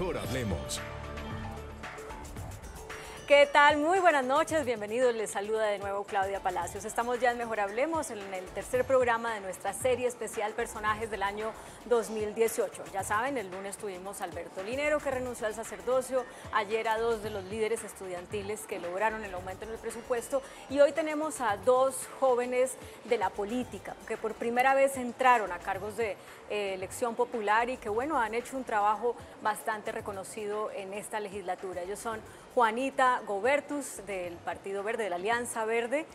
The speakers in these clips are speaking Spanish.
Mejor Hablemos. ¿Qué tal? Muy buenas noches, bienvenidos, les saluda de nuevo Claudia Palacios. Estamos ya en Mejor Hablemos, en el tercer programa de nuestra serie especial Personajes del año 2018. Ya saben, el lunes tuvimos a Alberto Linero, que renunció al sacerdocio, ayer a dos de los líderes estudiantiles que lograron el aumento en el presupuesto, y hoy tenemos a dos jóvenes de la política, que por primera vez entraron a cargos de elección popular y que, bueno, han hecho un trabajo bastante reconocido en esta legislatura. Ellos son Juanita Gobertus, del Partido Verde, de la Alianza Verde,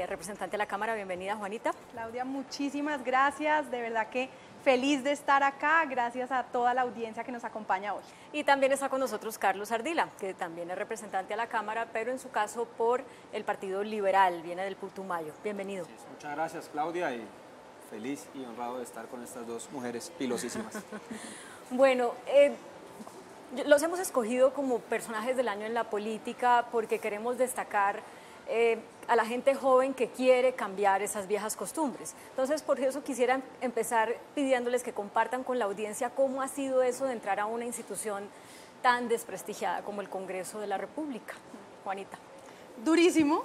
representante de la Cámara. Bienvenida, Juanita. Claudia, muchísimas gracias, de verdad que feliz de estar acá, gracias a toda la audiencia que nos acompaña hoy. Y también está con nosotros Carlos Ardila, que también es representante a la Cámara, pero en su caso por el Partido Liberal, viene del Putumayo. Bienvenido. Sí, muchas gracias, Claudia, y feliz y honrado de estar con estas dos mujeres pilosísimas. Bueno, los hemos escogido como personajes del año en la política porque queremos destacar a la gente joven que quiere cambiar esas viejas costumbres. Entonces, por eso quisiera empezar pidiéndoles que compartan con la audiencia cómo ha sido eso de entrar a una institución tan desprestigiada como el Congreso de la República. Juanita. Durísimo,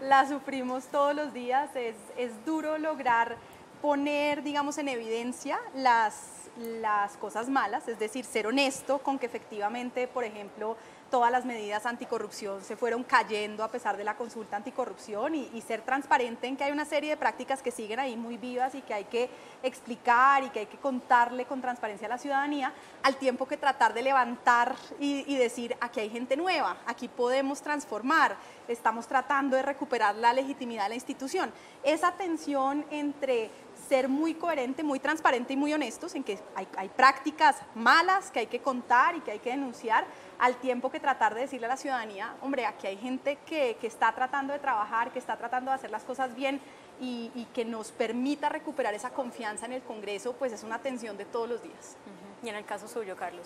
la sufrimos todos los días, es duro lograr poner, digamos, en evidencia las cosas malas, es decir, ser honesto con que efectivamente, por ejemplo, todas las medidas anticorrupción se fueron cayendo a pesar de la consulta anticorrupción y ser transparente en que hay una serie de prácticas que siguen ahí muy vivas y que hay que explicar y que hay que contarle con transparencia a la ciudadanía, al tiempo que tratar de levantar y decir, aquí hay gente nueva, aquí podemos transformar, estamos tratando de recuperar la legitimidad de la institución. Esa tensión entre ser muy coherente, muy transparente y muy honestos en que hay prácticas malas que hay que contar y que hay que denunciar, al tiempo que tratar de decirle a la ciudadanía, hombre, aquí hay gente que está tratando de trabajar, que está tratando de hacer las cosas bien y que nos permita recuperar esa confianza en el Congreso, pues es una tensión de todos los días. Y en el caso suyo, Carlos.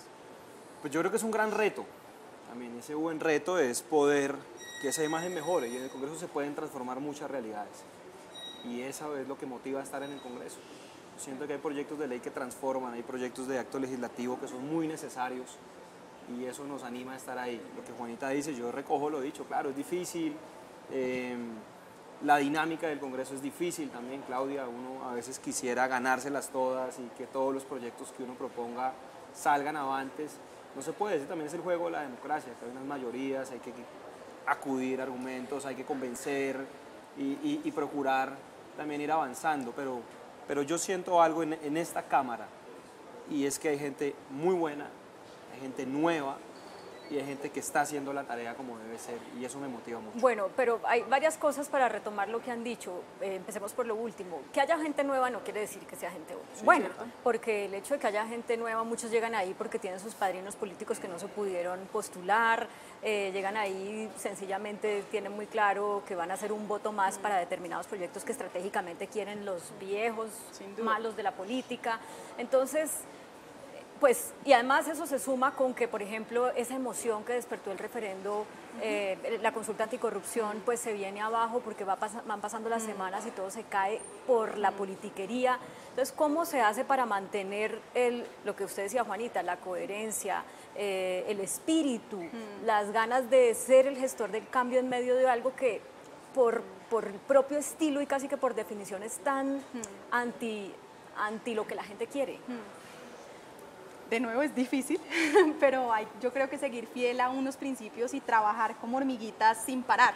Pues yo creo que es un gran reto. También ese buen reto es poder que esa imagen mejore, y en el Congreso se pueden transformar muchas realidades. Y eso es lo que motiva a estar en el Congreso. Siento que hay proyectos de ley que transforman, hay proyectos de acto legislativo que son muy necesarios y eso nos anima a estar ahí. Lo que Juanita dice, yo recojo lo dicho, claro, es difícil, la dinámica del Congreso es difícil también, Claudia, uno a veces quisiera ganárselas todas y que todos los proyectos que uno proponga salgan avantes. No se puede, ese también es el juego de la democracia, que hay unas mayorías, hay que acudir a argumentos, hay que convencer y procurar también ir avanzando, pero yo siento algo en esta Cámara y es que hay gente muy buena, hay gente nueva y hay gente que está haciendo la tarea como debe ser y eso me motiva mucho. Bueno, pero hay varias cosas para retomar lo que han dicho. Empecemos por lo último. Que haya gente nueva no quiere decir que sea gente buena, ¿cierto? Porque el hecho de que haya gente nueva, muchos llegan ahí porque tienen sus padrinos políticos que no se pudieron postular, llegan ahí sencillamente, tienen muy claro que van a hacer un voto más para determinados proyectos que estratégicamente quieren los viejos, malos de la política. Entonces, pues, y además eso se suma con que, por ejemplo, esa emoción que despertó el referendo, la consulta anticorrupción, pues se viene abajo porque van pasando las semanas y todo se cae por la politiquería. Entonces, ¿cómo se hace para mantener lo que usted decía, Juanita, la coherencia, el espíritu, las ganas de ser el gestor del cambio en medio de algo que por el propio estilo y casi que por definición es tan anti lo que la gente quiere? De nuevo es difícil, pero yo creo que seguir fiel a unos principios y trabajar como hormiguitas sin parar.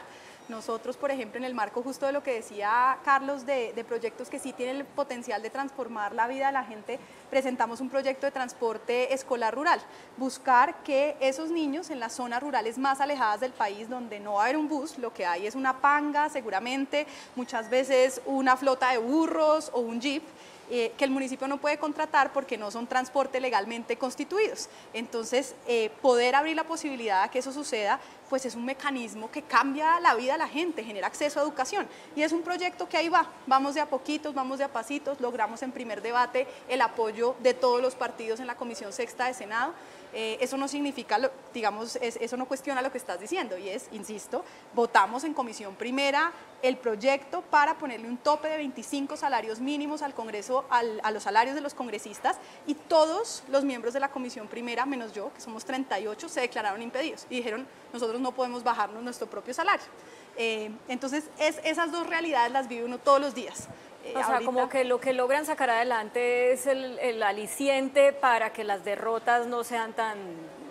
Nosotros, por ejemplo, en el marco justo de lo que decía Carlos, de proyectos que sí tienen el potencial de transformar la vida de la gente, presentamos un proyecto de transporte escolar rural. Buscar que esos niños en las zonas rurales más alejadas del país, donde no va a haber un bus, lo que hay es una panga seguramente, muchas veces una flota de burros o un jeep, que el municipio no puede contratar porque no son transporte legalmente constituidos. Entonces, poder abrir la posibilidad a que eso suceda, pues es un mecanismo que cambia la vida de la gente, genera acceso a educación. Y es un proyecto que ahí va, vamos de a poquitos, vamos de a pasitos, logramos en primer debate el apoyo de todos los partidos en la Comisión Sexta de Senado. Eso no significa, digamos, eso no cuestiona lo que estás diciendo y es, insisto, votamos en comisión primera el proyecto para ponerle un tope de 25 salarios mínimos al Congreso, a los salarios de los congresistas, y todos los miembros de la comisión primera, menos yo, que somos 38, se declararon impedidos y dijeron, nosotros no podemos bajarnos nuestro propio salario. Entonces, esas dos realidades las vive uno todos los días. O sea, como que lo que logran sacar adelante es el aliciente para que las derrotas no sean tan,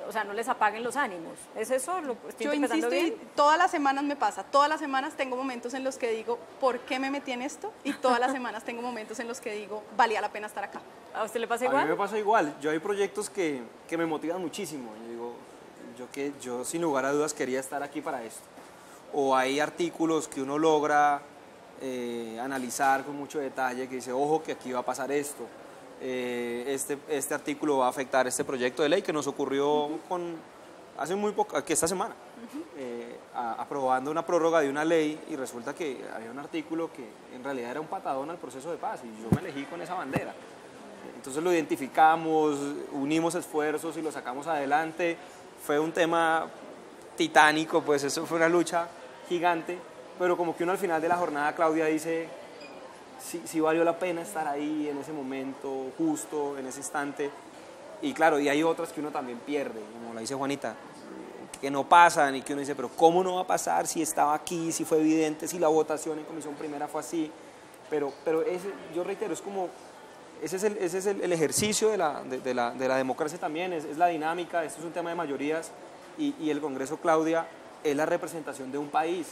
o sea, no les apaguen los ánimos. ¿Es eso? ¿Lo estoy interpretando bien? Y todas las semanas me pasa, todas las semanas tengo momentos en los que digo, ¿por qué me metí en esto? Y todas las semanas tengo momentos en los que digo, valía la pena estar acá. ¿A usted le pasa igual? A mí me pasa igual. Yo hay proyectos que me motivan muchísimo. Yo digo, yo sin lugar a dudas quería estar aquí para esto. O hay artículos que uno logra analizar con mucho detalle, que dice, ojo, que aquí va a pasar esto. Este artículo va a afectar este proyecto de ley que nos ocurrió hace muy poco, que esta semana, aprobando una prórroga de una ley, y resulta que había un artículo que en realidad era un patadón al proceso de paz y yo me elegí con esa bandera. Entonces lo identificamos, unimos esfuerzos y lo sacamos adelante. Fue un tema titánico, pues eso fue una lucha gigante, pero como que uno al final de la jornada, Claudia, dice, sí valió la pena estar ahí en ese momento, justo, en ese instante. Y claro, y hay otras que uno también pierde, como la dice Juanita, que no pasan y que uno dice, pero ¿cómo no va a pasar si estaba aquí, si fue evidente, si la votación en comisión primera fue así? Pero yo reitero, es como, ese es el ejercicio de la democracia también, es la dinámica, esto es un tema de mayorías y el Congreso, Claudia, es la representación de un país.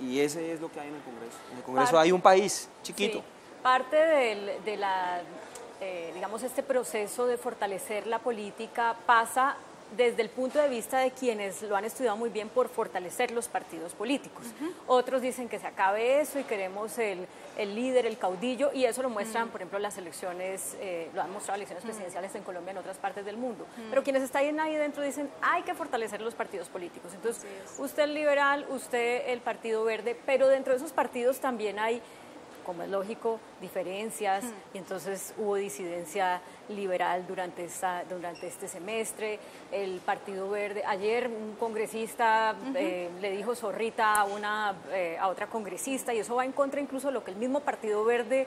Y ese es lo que hay en el Congreso. En el Congreso hay un país chiquito. Sí, parte digamos, este proceso de fortalecer la política pasa desde el punto de vista de quienes lo han estudiado muy bien por fortalecer los partidos políticos. Otros dicen que se acabe eso y queremos el líder, el caudillo, y eso lo muestran, por ejemplo, las elecciones, lo han mostrado elecciones presidenciales en Colombia, en otras partes del mundo. Pero quienes están ahí dentro dicen, hay que fortalecer los partidos políticos. Entonces, usted es liberal, usted el Partido Verde, pero dentro de esos partidos también hay, como es lógico, diferencias, y entonces hubo disidencia liberal durante este semestre. El Partido Verde, ayer un congresista le dijo zorrita a otra congresista, y eso va en contra incluso de lo que el mismo Partido Verde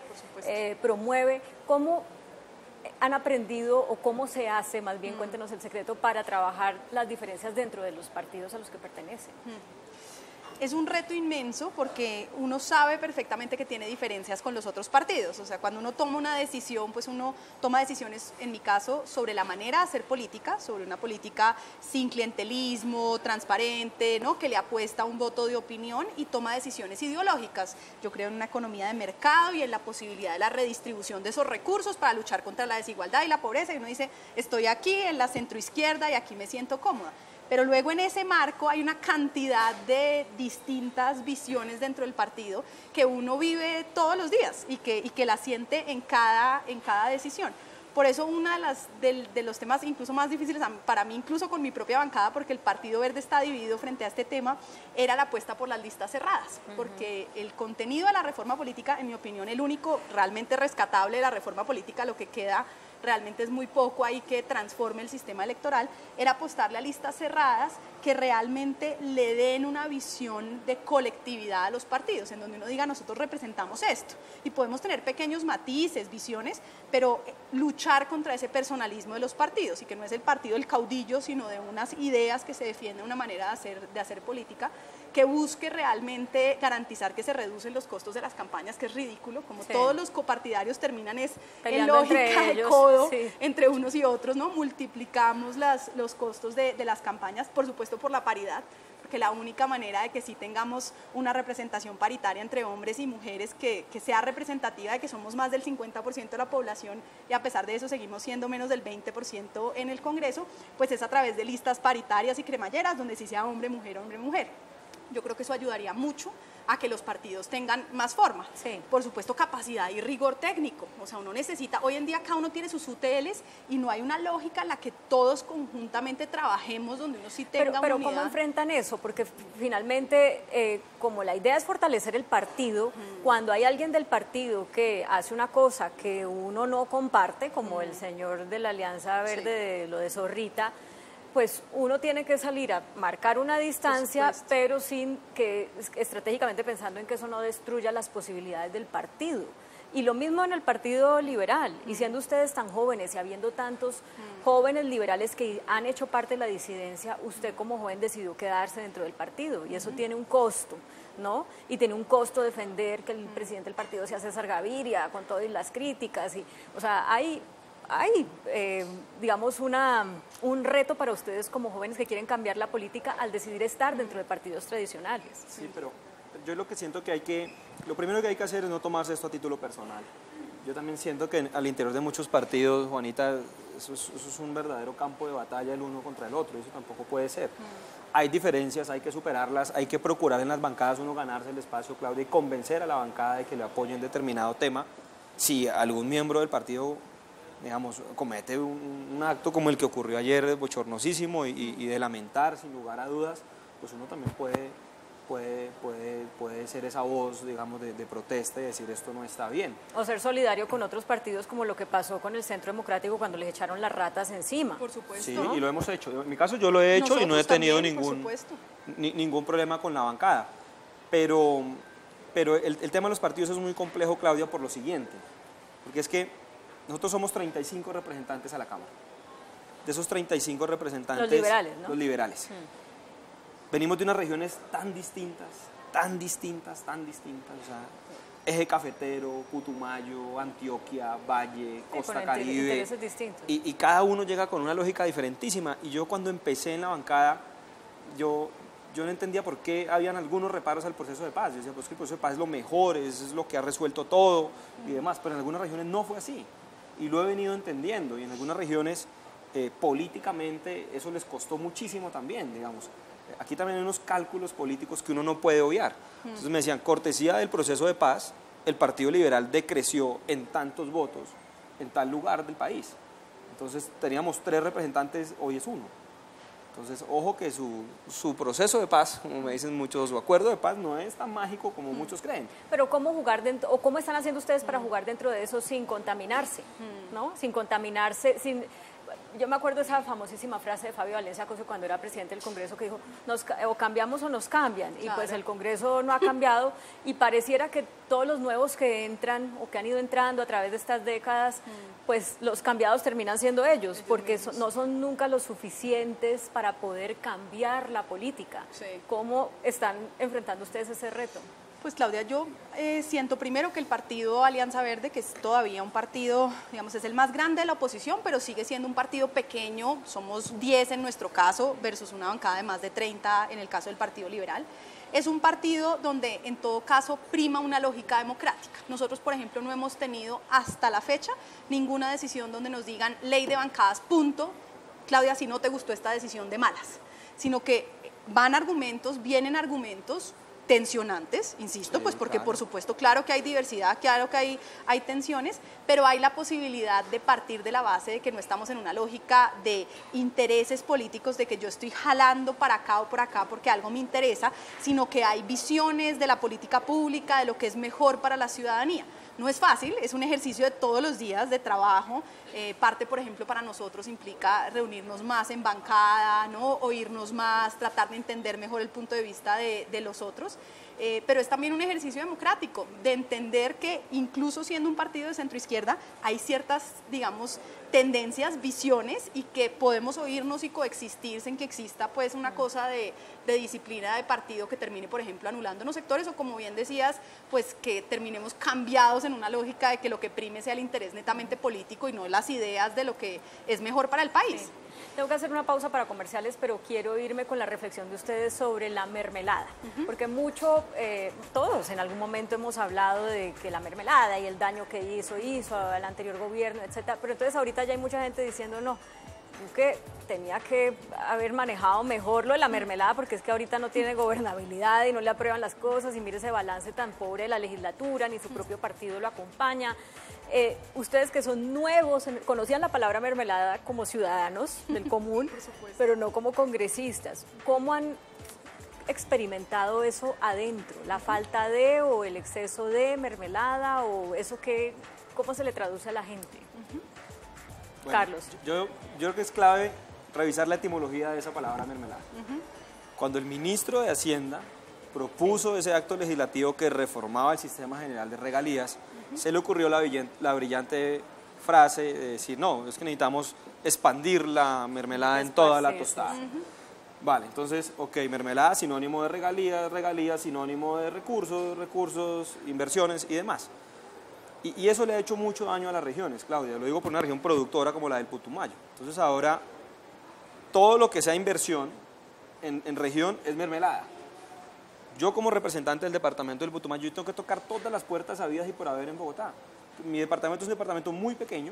promueve. ¿Cómo han aprendido o cómo se hace, más bien cuéntenos el secreto, para trabajar las diferencias dentro de los partidos a los que pertenecen? Es un reto inmenso porque uno sabe perfectamente que tiene diferencias con los otros partidos. O sea, cuando uno toma una decisión, pues uno toma decisiones, en mi caso, sobre la manera de hacer política, sobre una política sin clientelismo, transparente, ¿no?, que le apuesta a un voto de opinión, y toma decisiones ideológicas. Yo creo en una economía de mercado y en la posibilidad de la redistribución de esos recursos para luchar contra la desigualdad y la pobreza. Y uno dice, estoy aquí en la centroizquierda y aquí me siento cómoda. Pero luego en ese marco hay una cantidad de distintas visiones dentro del partido que uno vive todos los días y que la siente en cada decisión. Por eso uno de los temas incluso más difíciles para mí, incluso con mi propia bancada, porque el Partido Verde está dividido frente a este tema, era la apuesta por las listas cerradas, porque el contenido de la reforma política, en mi opinión, el único realmente rescatable de la reforma política, lo que queda realmente es muy poco ahí que transforme el sistema electoral, era apostarle a listas cerradas que realmente le den una visión de colectividad a los partidos, en donde uno diga, nosotros representamos esto, y podemos tener pequeños matices, visiones, pero luchar contra ese personalismo de los partidos, y que no es el partido del caudillo, sino de unas ideas que se defienden, una manera de hacer política, que busque realmente garantizar que se reducen los costos de las campañas, que es ridículo, como todos los copartidarios terminan en lógica de codo entre unos y otros, ¿no? Multiplicamos los costos de las campañas, por supuesto por la paridad, porque la única manera de que sí tengamos una representación paritaria entre hombres y mujeres que sea representativa de que somos más del 50% de la población y a pesar de eso seguimos siendo menos del 20% en el Congreso, pues es a través de listas paritarias y cremalleras donde sí sea hombre, mujer, hombre, mujer. Yo creo que eso ayudaría mucho a que los partidos tengan más forma. Sí. Por supuesto, capacidad y rigor técnico. O sea, uno necesita, hoy en día cada uno tiene sus UTLs y no hay una lógica en la que todos conjuntamente trabajemos donde uno sí tenga pero unidad. ¿cómo enfrentan eso? Porque finalmente, como la idea es fortalecer el partido, cuando hay alguien del partido que hace una cosa que uno no comparte, como el señor de la Alianza Verde, de lo de Zorrita, pues uno tiene que salir a marcar una distancia, pero sin que, estratégicamente pensando en que eso no destruya las posibilidades del partido. Y lo mismo en el Partido Liberal, y siendo ustedes tan jóvenes y habiendo tantos jóvenes liberales que han hecho parte de la disidencia, usted como joven decidió quedarse dentro del partido, y eso tiene un costo, ¿no? Y tiene un costo defender que el presidente del partido sea César Gaviria, con todas las críticas, y, o sea, hay digamos, un reto para ustedes como jóvenes que quieren cambiar la política al decidir estar dentro de partidos tradicionales. Sí, pero yo lo que siento que lo primero que hay que hacer es no tomarse esto a título personal. Yo también siento que al interior de muchos partidos, Juanita, eso es un verdadero campo de batalla el uno contra el otro, y eso tampoco puede ser. Hay diferencias, hay que superarlas, hay que procurar en las bancadas uno ganarse el espacio, Claudia, y convencer a la bancada de que le apoye en determinado tema. Si algún miembro del partido, digamos, comete un acto como el que ocurrió ayer, bochornosísimo y de lamentar, sin lugar a dudas, pues uno también puede ser esa voz, digamos, de protesta y decir esto no está bien. O ser solidario con otros partidos, como lo que pasó con el Centro Democrático cuando les echaron las ratas encima. Por supuesto. Sí, y lo hemos hecho. En mi caso yo lo he hecho. Nosotros y no he tenido también, ningún problema con la bancada. Pero el tema de los partidos es muy complejo, Claudia, por lo siguiente. Porque es que nosotros somos 35 representantes a la Cámara. De esos 35 representantes... Los liberales, ¿no? Los liberales. Venimos de unas regiones tan distintas, o sea, Eje Cafetero, Putumayo, Antioquia, Valle, Costa Caribe. Intereses distintos. Y cada uno llega con una lógica diferentísima. Y yo cuando empecé en la bancada, yo no entendía por qué habían algunos reparos al proceso de paz. Yo decía, pues que el proceso de paz es lo mejor, es lo que ha resuelto todo y demás. Pero en algunas regiones no fue así. Y lo he venido entendiendo. Y en algunas regiones, políticamente, eso les costó muchísimo también, digamos. Aquí también hay unos cálculos políticos que uno no puede obviar. Entonces me decían, cortesía del proceso de paz, el Partido Liberal decreció en tantos votos en tal lugar del país. Entonces teníamos 3 representantes, hoy es 1. Entonces, ojo que su proceso de paz, como me dicen muchos, su acuerdo de paz no es tan mágico como muchos creen. Pero ¿cómo jugar dentro, o cómo están haciendo ustedes para jugar dentro de eso sin contaminarse, ¿no? Sin contaminarse, Yo me acuerdo de esa famosísima frase de Fabio Valencia Coso cuando era presidente del Congreso que dijo, o cambiamos o nos cambian, claro. Y pues el Congreso no ha cambiado y pareciera que todos los nuevos que entran o que han ido entrando a través de estas décadas, pues los cambiados terminan siendo ellos, porque no son nunca los suficientes para poder cambiar la política. Sí. ¿Cómo están enfrentando ustedes ese reto? Pues Claudia, yo siento primero que el partido Alianza Verde, que es todavía un partido, digamos, es el más grande de la oposición, pero sigue siendo un partido pequeño, somos 10 en nuestro caso, versus una bancada de más de 30 en el caso del Partido Liberal. Es un partido donde en todo caso prima una lógica democrática. Nosotros, por ejemplo, no hemos tenido hasta la fecha ninguna decisión donde nos digan ley de bancadas, punto, Claudia, si no te gustó esta decisión de malas, sino que vienen argumentos tensionantes, insisto, sí, pues porque claro. Por supuesto, claro que hay diversidad, claro que hay tensiones, pero hay la posibilidad de partir de la base de que no estamos en una lógica de intereses políticos, de que yo estoy jalando para acá o por acá porque algo me interesa, sino que hay visiones de la política pública, de lo que es mejor para la ciudadanía. No es fácil, es un ejercicio de todos los días de trabajo. Parte, por ejemplo, para nosotros implica reunirnos más en bancada, ¿no? Oírnos más, tratar de entender mejor el punto de vista de los otros. Pero es también un ejercicio democrático, de entender que incluso siendo un partido de centro-izquierda, hay ciertas, digamos, tendencias, visiones, y que podemos oírnos y coexistir sin que exista pues una cosa de disciplina de partido que termine, por ejemplo, anulando unos sectores, o como bien decías, pues que terminemos cambiados en una lógica de que lo que prime sea el interés netamente político y no las ideas de lo que es mejor para el país. Sí. Tengo que hacer una pausa para comerciales, pero quiero irme con la reflexión de ustedes sobre la mermelada, porque todos en algún momento hemos hablado de que la mermelada y el daño que hizo al anterior gobierno, etcétera, pero entonces ahorita ya hay mucha gente diciendo no, Duque tenía que haber manejado mejor lo de la mermelada, porque es que ahorita no tiene gobernabilidad y no le aprueban las cosas, y mire ese balance tan pobre de la legislatura, ni su propio partido lo acompaña. Ustedes que son nuevos, conocían la palabra mermelada como ciudadanos del común, pero no como congresistas. ¿Cómo han experimentado eso adentro? ¿La falta de o el exceso de mermelada o eso que, cómo se le traduce a la gente? Bueno, Carlos. Yo creo que es clave revisar la etimología de esa palabra mermelada. Cuando el ministro de Hacienda propuso ese acto legislativo que reformaba el sistema general de regalías, se le ocurrió la brillante frase de decir, no, es que necesitamos expandir la mermelada en toda la tostada. Vale, entonces, ok, mermelada sinónimo de regalías, regalías sinónimo de recursos, recursos, inversiones y demás. Y eso le ha hecho mucho daño a las regiones, Claudia, lo digo por una región productora como la del Putumayo. Entonces ahora, todo lo que sea inversión en región es mermelada. Yo como representante del departamento del Putumayo, yo tengo que tocar todas las puertas habidas y por haber en Bogotá. Mi departamento es un departamento muy pequeño,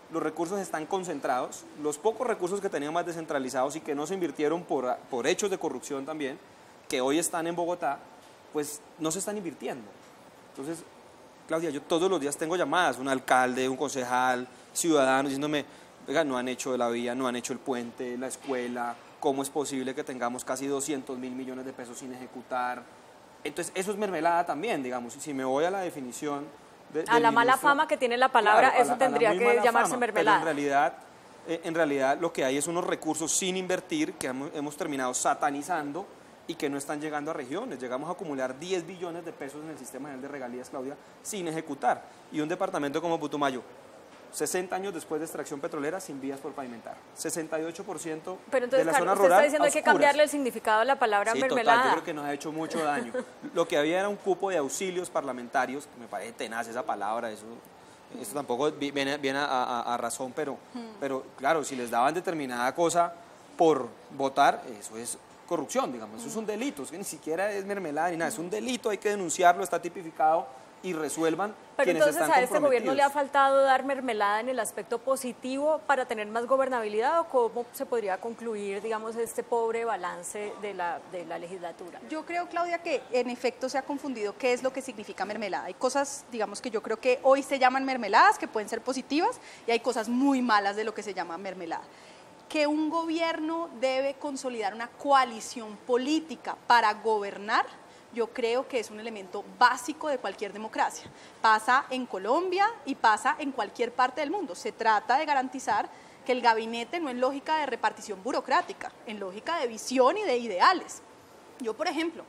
los recursos están concentrados, los pocos recursos que teníamos descentralizados y que no se invirtieron por hechos de corrupción también, que hoy están en Bogotá, pues no se están invirtiendo. Entonces, Claudia, yo todos los días tengo llamadas, un alcalde, un concejal, ciudadanos diciéndome, oiga, no han hecho la vía, no han hecho el puente, la escuela, ¿cómo es posible que tengamos casi 200.000 millones de pesos sin ejecutar? Entonces, eso es mermelada también, digamos, y si me voy a la definición a la mala fama que tiene la palabra, claro, eso tendría que llamarse mermelada. Pero en realidad lo que hay es unos recursos sin invertir que hemos terminado satanizando y que no están llegando a regiones. Llegamos a acumular 10 billones de pesos en el sistema general de regalías, Claudia, sin ejecutar. Y un departamento como Putumayo, 60 años después de extracción petrolera, sin vías por pavimentar. 68% Pero entonces, de la Carlos, zona usted rural está diciendo hay que cambiarle el significado de la palabra sí, mermelada. Total, yo creo que nos ha hecho mucho daño. Lo que había era un cupo de auxilios parlamentarios, que me parece tenaz esa palabra, eso tampoco viene a razón, pero claro, si les daban determinada cosa por votar, eso es corrupción, digamos, eso es un delito, es que ni siquiera es mermelada ni nada, es un delito, hay que denunciarlo, está tipificado y resuelvan pero quienes entonces están a este gobierno le ha faltado dar mermelada en el aspecto positivo para tener más gobernabilidad, o cómo se podría concluir, digamos, este pobre balance de la legislatura. Yo creo, Claudia, que en efecto se ha confundido qué es lo que significa mermelada. Hay cosas, digamos, que yo creo que hoy se llaman mermeladas, que pueden ser positivas, y hay cosas muy malas de lo que se llama mermelada. Que un gobierno debe consolidar una coalición política para gobernar, yo creo que es un elemento básico de cualquier democracia. Pasa en Colombia y pasa en cualquier parte del mundo. Se trata de garantizar que el gabinete no en lógica de repartición burocrática, en lógica de visión y de ideales. Yo, por ejemplo,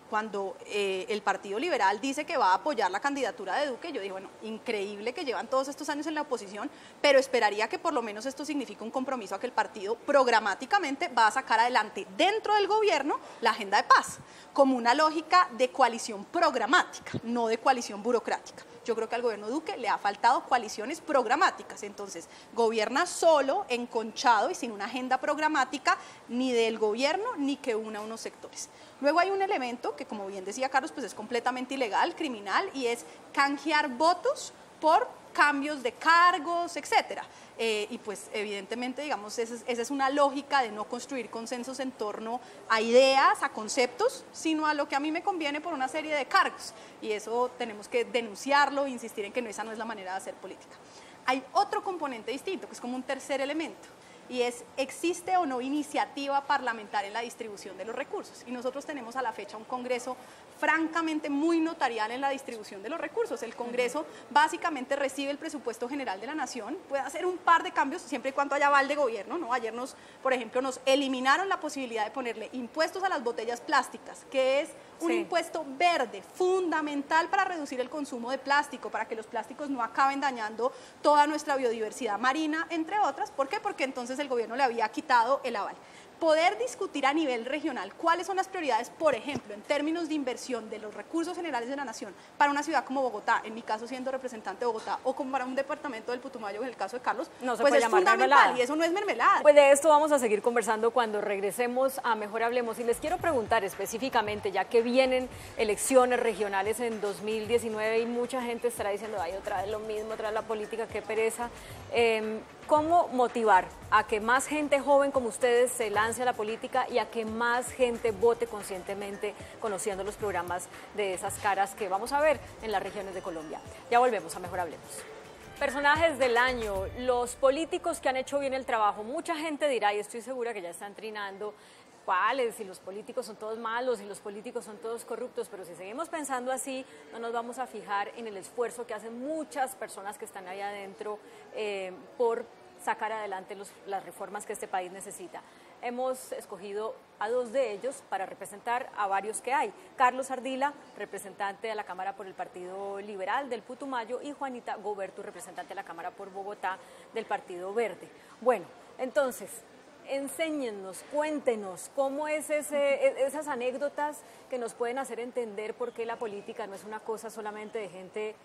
cuando el Partido Liberal dice que va a apoyar la candidatura de Duque, yo digo, bueno, increíble que llevan todos estos años en la oposición, pero esperaría que por lo menos esto signifique un compromiso a que el partido programáticamente va a sacar adelante dentro del gobierno la agenda de paz, como una lógica de coalición programática, no de coalición burocrática. Yo creo que al gobierno Duque le ha faltado coaliciones programáticas, entonces gobierna solo, enconchado y sin una agenda programática ni del gobierno ni que una unos sectores. Luego hay un elemento que, como bien decía Carlos, pues es completamente ilegal, criminal, y es canjear votos por cambios de cargos, etcétera. Y pues evidentemente, digamos, esa es una lógica de no construir consensos en torno a ideas, a conceptos, sino a lo que a mí me conviene por una serie de cargos. Y eso tenemos que denunciarlo e insistir en que esa no es la manera de hacer política. Hay otro componente distinto, que es como un tercer elemento, y es, ¿existe o no iniciativa parlamentaria en la distribución de los recursos? Y nosotros tenemos a la fecha un Congreso francamente muy notarial en la distribución de los recursos. El Congreso básicamente recibe el presupuesto general de la Nación, puede hacer un par de cambios siempre y cuando haya aval de gobierno, ¿no? Ayer por ejemplo, nos eliminaron la posibilidad de ponerle impuestos a las botellas plásticas, que es un impuesto verde, fundamental para reducir el consumo de plástico, para que los plásticos no acaben dañando toda nuestra biodiversidad marina, entre otras. ¿Por qué? Porque entonces el gobierno le había quitado el aval. Poder discutir a nivel regional cuáles son las prioridades, por ejemplo, en términos de inversión de los recursos generales de la nación para una ciudad como Bogotá, en mi caso siendo representante de Bogotá, o como para un departamento del Putumayo, en el caso de Carlos, no se pues puede es fundamental mermelada. Y eso no es mermelada. Pues de esto vamos a seguir conversando cuando regresemos a Mejor Hablemos, y les quiero preguntar específicamente, ya que vienen elecciones regionales en 2019 y mucha gente estará diciendo, ay, otra vez lo mismo, otra vez la política, qué pereza. ¿Cómo motivar a que más gente joven como ustedes se lance a la política y a que más gente vote conscientemente conociendo los programas de esas caras que vamos a ver en las regiones de Colombia? Ya volvemos a Mejor Hablemos. Personajes del año, los políticos que han hecho bien el trabajo. Mucha gente dirá, y estoy segura que ya están trinando, cuáles, si los políticos son todos malos, si los políticos son todos corruptos, pero si seguimos pensando así, no nos vamos a fijar en el esfuerzo que hacen muchas personas que están ahí adentro por sacar adelante las reformas que este país necesita. Hemos escogido a dos de ellos para representar a varios que hay. Carlos Ardila, representante de la Cámara por el Partido Liberal del Putumayo, y Juanita Gobertu, representante de la Cámara por Bogotá del Partido Verde. Bueno, entonces, enséñennos, cuéntenos cómo es esas anécdotas que nos pueden hacer entender por qué la política no es una cosa solamente de gente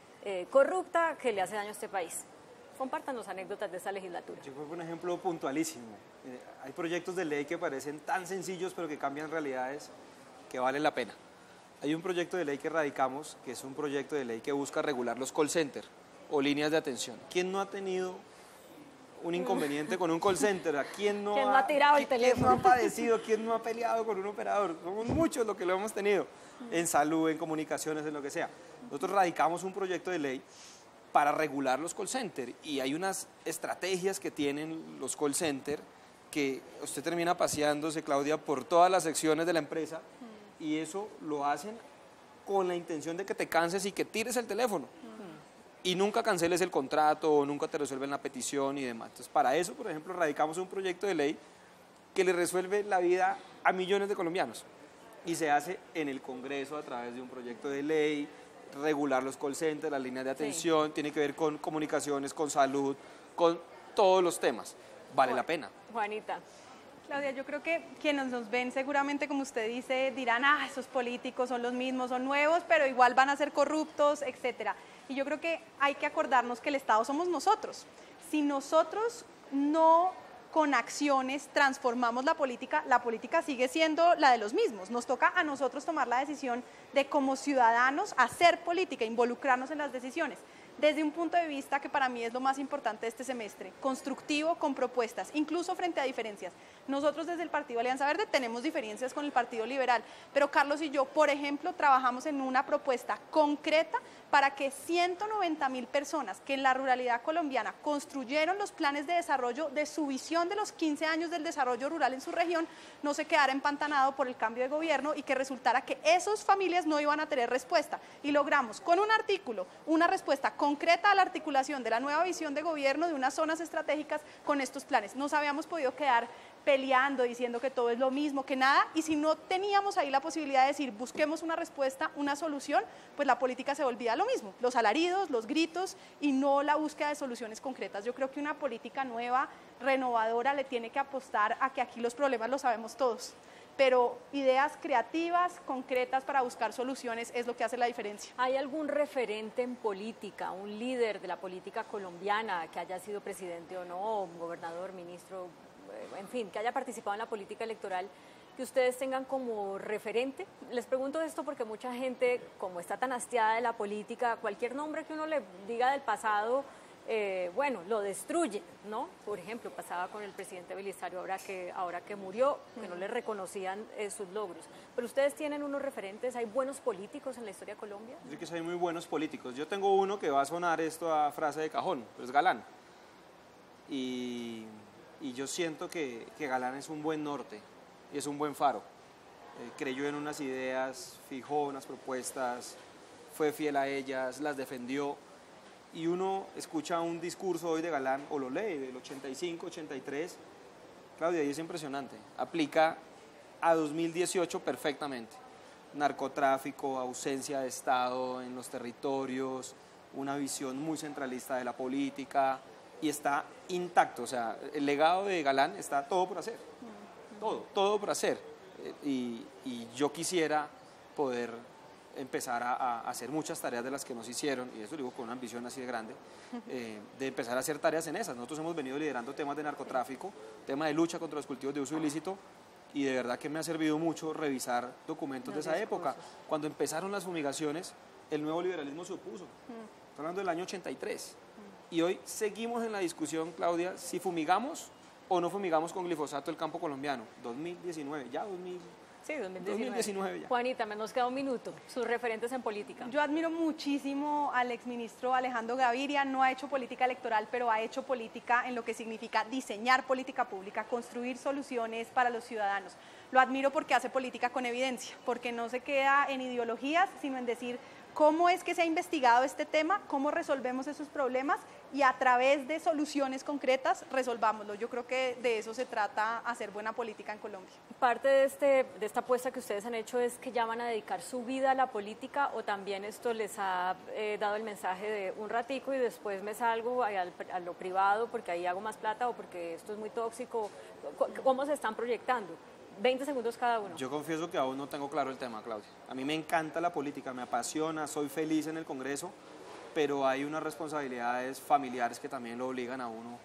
corrupta que le hace daño a este país. Compártanos anécdotas de esa legislatura. Yo creo que un ejemplo puntualísimo. Hay proyectos de ley que parecen tan sencillos pero que cambian realidades que valen la pena. Hay un proyecto de ley que radicamos, que es un proyecto de ley que busca regular los call centers o líneas de atención. ¿Quién no ha tenido un inconveniente con un call center? ¿A quién no ha tirado el teléfono? ¿Quién no ha padecido? ¿Quién no ha peleado con un operador? Somos muchos los que lo hemos tenido, en salud, en comunicaciones, en lo que sea. Nosotros radicamos un proyecto de ley para regular los call centers y hay unas estrategias que tienen los call centers que usted termina paseándose, Claudia, por todas las secciones de la empresa y eso lo hacen con la intención de que te canses y que tires el teléfono. Y nunca canceles el contrato o nunca te resuelven la petición y demás. Entonces, para eso, por ejemplo, radicamos un proyecto de ley que le resuelve la vida a millones de colombianos. Y se hace en el Congreso a través de un proyecto de ley, regular los call centers, las líneas de atención, tiene que ver con comunicaciones, con salud, con todos los temas. Vale la pena. Juanita. Claudia, yo creo que quienes nos ven seguramente, como usted dice, dirán, esos políticos son los mismos, son nuevos, pero igual van a ser corruptos, etcétera. Y yo creo que hay que acordarnos que el Estado somos nosotros. Si nosotros no con acciones transformamos la política sigue siendo la de los mismos. Nos toca a nosotros tomar la decisión de como ciudadanos hacer política, involucrarnos en las decisiones. Desde un punto de vista que para mí es lo más importante de este semestre, constructivo, con propuestas, incluso frente a diferencias. Nosotros desde el Partido Alianza Verde tenemos diferencias con el Partido Liberal, pero Carlos y yo, por ejemplo, trabajamos en una propuesta concreta para que 190.000 personas que en la ruralidad colombiana construyeron los planes de desarrollo de su visión de los 15 años del desarrollo rural en su región, no se quedara empantanado por el cambio de gobierno y que resultara que esas familias no iban a tener respuesta. Y logramos con un artículo una respuesta concreta a la articulación de la nueva visión de gobierno de unas zonas estratégicas con estos planes. Nos habíamos podido quedar peleando, diciendo que todo es lo mismo, que nada, y si no teníamos ahí la posibilidad de decir, busquemos una respuesta, una solución, pues la política se volvía lo mismo, los alaridos, los gritos y no la búsqueda de soluciones concretas. Yo creo que una política nueva, renovadora, le tiene que apostar a que aquí los problemas los sabemos todos, pero ideas creativas, concretas para buscar soluciones es lo que hace la diferencia. ¿Hay algún referente en política, un líder de la política colombiana que haya sido presidente o no, gobernador, ministro, en fin, que haya participado en la política electoral, que ustedes tengan como referente? Les pregunto esto porque mucha gente, como está tan hastiada de la política, cualquier nombre que uno le diga del pasado, bueno, lo destruye, ¿no? Por ejemplo, pasaba con el presidente Belisario, ahora que murió, que no le reconocían sus logros. Pero ustedes tienen unos referentes, ¿hay buenos políticos en la historia de Colombia? Yo creo que hay muy buenos políticos. Yo tengo uno que va a sonar esto a frase de cajón, pero es Galán. Y yo siento que Galán es un buen norte y es un buen faro. Creyó en unas ideas, fijó unas propuestas, fue fiel a ellas, las defendió. Y uno escucha un discurso hoy de Galán, o lo lee, del 85, 83, Claudia, y es impresionante. Aplica a 2018 perfectamente. Narcotráfico, ausencia de Estado en los territorios, una visión muy centralista de la política, y está intacto. O sea, el legado de Galán está todo por hacer. Todo por hacer. Y yo quisiera poder empezar a hacer muchas tareas de las que nos hicieron, y eso lo digo con una ambición así de grande, de empezar a hacer tareas en esas. Nosotros hemos venido liderando temas de narcotráfico, tema de lucha contra los cultivos de uso ilícito, y de verdad que me ha servido mucho revisar documentos de esa época. Cuando empezaron las fumigaciones, el nuevo liberalismo se opuso. Estoy hablando del año 83. Y hoy seguimos en la discusión, Claudia, si fumigamos o no fumigamos con glifosato el campo colombiano. 2019, ya 2019 ya. Juanita, nos queda un minuto. Sus referentes en política. Yo admiro muchísimo al exministro Alejandro Gaviria. No ha hecho política electoral, pero ha hecho política en lo que significa diseñar política pública, construir soluciones para los ciudadanos. Lo admiro porque hace política con evidencia, porque no se queda en ideologías, sino en decir cómo es que se ha investigado este tema, cómo resolvemos esos problemas y a través de soluciones concretas resolvámoslo. Yo creo que de eso se trata hacer buena política en Colombia. Parte de esta apuesta que ustedes han hecho es que ya van a dedicar su vida a la política, o también esto les ha dado el mensaje de un ratico y después me salgo a lo privado porque ahí hago más plata o porque esto es muy tóxico. ¿Cómo se están proyectando? 20 segundos cada uno. Yo confieso que aún no tengo claro el tema, Claudia. A mí me encanta la política, me apasiona, soy feliz en el Congreso, pero hay unas responsabilidades familiares que también lo obligan a uno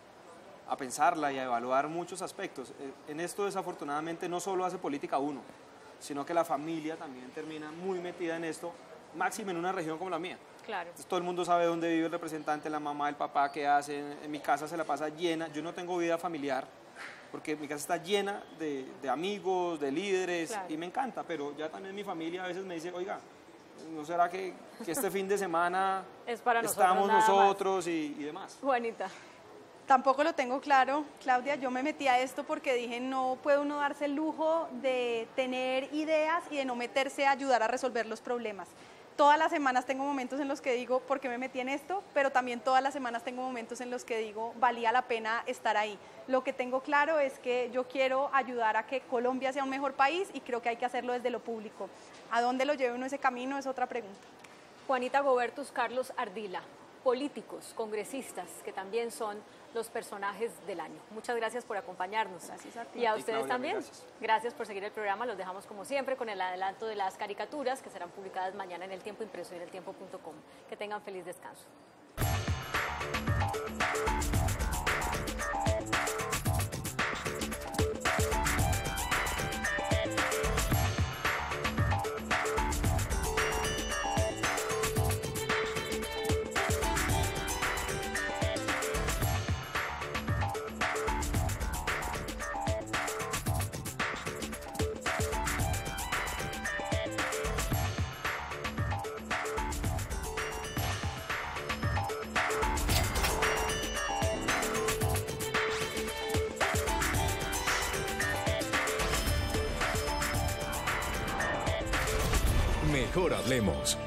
a pensarla y a evaluar muchos aspectos. En esto, desafortunadamente, no solo hace política uno, sino que la familia también termina muy metida en esto, máximo en una región como la mía. Claro. Entonces, todo el mundo sabe dónde vive el representante, la mamá, el papá, qué hacen. En mi casa se la pasa llena. Yo no tengo vida familiar, porque mi casa está llena de amigos, de líderes, claro, y me encanta, pero ya también mi familia a veces me dice, oiga, ¿no será que este fin de semana es para estamos nosotros y demás? Juanita. Tampoco lo tengo claro, Claudia. Yo me metí a esto porque dije, no puede uno darse el lujo de tener ideas y de no meterse a ayudar a resolver los problemas. Todas las semanas tengo momentos en los que digo, ¿por qué me metí en esto? Pero también todas las semanas tengo momentos en los que digo, valía la pena estar ahí. Lo que tengo claro es que yo quiero ayudar a que Colombia sea un mejor país y creo que hay que hacerlo desde lo público. ¿A dónde lo lleve uno ese camino? Es otra pregunta. Juanita Gobertus, Carlos Ardila, políticos, congresistas, que también son los personajes del año. Muchas gracias por acompañarnos. Gracias a ti. Y a ustedes Claudia, también. Gracias. Gracias por seguir el programa. Los dejamos como siempre con el adelanto de las caricaturas que serán publicadas mañana en El Tiempo Impreso y en eltiempo.com. Que tengan feliz descanso. Mejor hablemos.